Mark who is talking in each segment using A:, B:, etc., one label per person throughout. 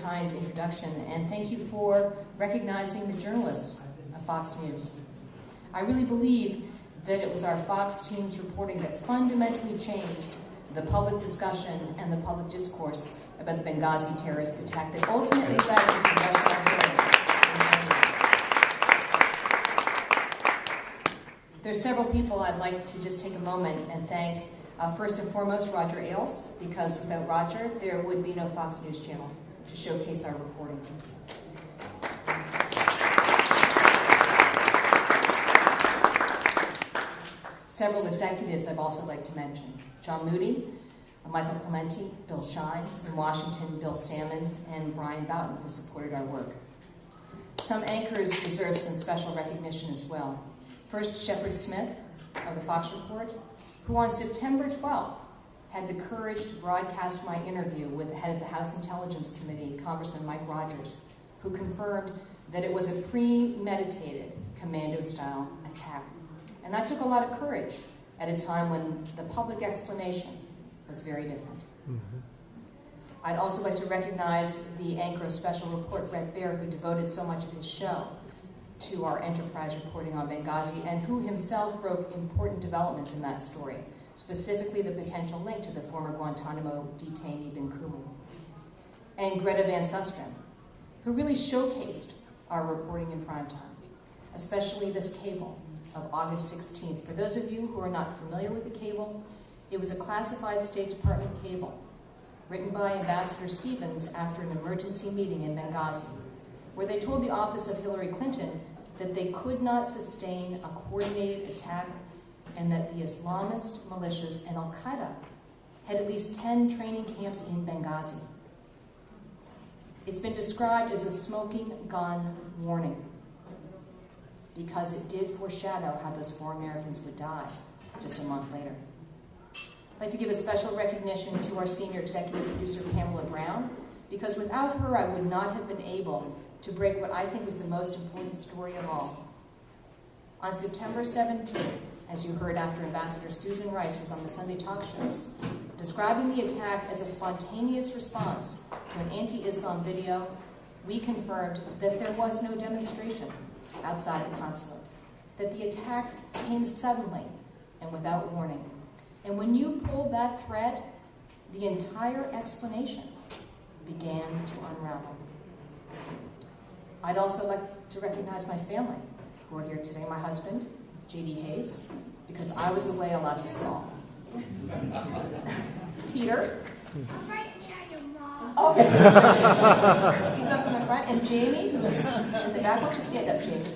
A: kind introduction, and thank you for recognizing the journalists of Fox News. I really believe that it was our Fox team's reporting that fundamentally changed the public discussion and the public discourse about the Benghazi terrorist attack that ultimately led to congressional hearings. There's several people I'd like to just take a moment and thank. First and foremost, Roger Ailes, because without Roger, there would be no Fox News Channel to showcase our reporting. Several executives I'd also like to mention. John Moody, Michael Clementi, Bill Shine, in Washington, Bill Salmon, and Brian Boughton, who supported our work. Some anchors deserve some special recognition as well. First, Shepard Smith of the Fox Report, who on September 12th had the courage to broadcast my interview with the head of the House Intelligence Committee, Congressman Mike Rogers, who confirmed that it was a premeditated commando-style attack. And that took a lot of courage at a time when the public explanation was very different. Mm-hmm. I'd also like to recognize the anchor of Special Report, Brett Baer, who devoted so much of his show to our enterprise reporting on Benghazi, and who himself broke important developments in that story, specifically the potential link to the former Guantanamo detainee Bin Kumu. And Greta Van Susteren, who really showcased our reporting in prime time, especially this cable of August 16th. For those of you who are not familiar with the cable, it was a classified State Department cable written by Ambassador Stevens after an emergency meeting in Benghazi, where they told the office of Hillary Clinton that they could not sustain a coordinated attack and that the Islamist militias and Al-Qaeda had at least 10 training camps in Benghazi. It's been described as a smoking gun warning because it did foreshadow how those 4 Americans would die just a month later. I'd like to give a special recognition to our senior executive producer, Pamela Brown, because without her, I would not have been able to break what I think was the most important story of all. On September 17th, as you heard after Ambassador Susan Rice was on the Sunday talk shows, describing the attack as a spontaneous response to an anti-Islam video, we confirmed that there was no demonstration outside the consulate, that the attack came suddenly and without warning. And when you pulled that thread, the entire explanation began to unravel. I'd also like to recognize my family who are here today. My husband, J.D. Hayes, because I was away a lot this fall. Peter.
B: I'm right near your mom.
A: Okay. He's up in the front. And Jamie, who's in the back. Why don't you stand up, Jamie?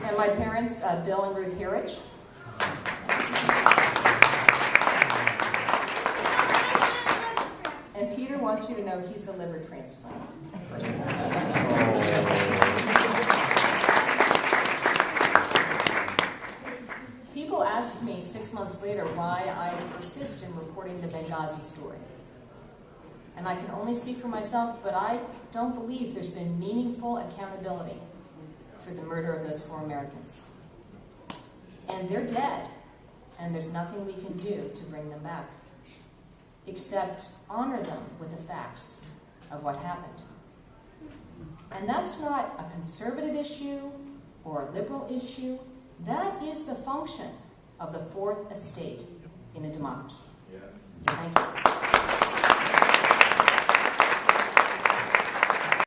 A: And my parents, Bill and Ruth Herridge. And Peter wants you to know he's the liver transplant person. People ask me 6 months later why I persist in reporting the Benghazi story. And I can only speak for myself, but I don't believe there's been meaningful accountability for the murder of those 4 Americans. And they're dead, and there's nothing we can do to bring them back, except honor them with the facts of what happened. And that's not a conservative issue or a liberal issue. That is the function of the 4th estate in a democracy. Yeah. Thank you.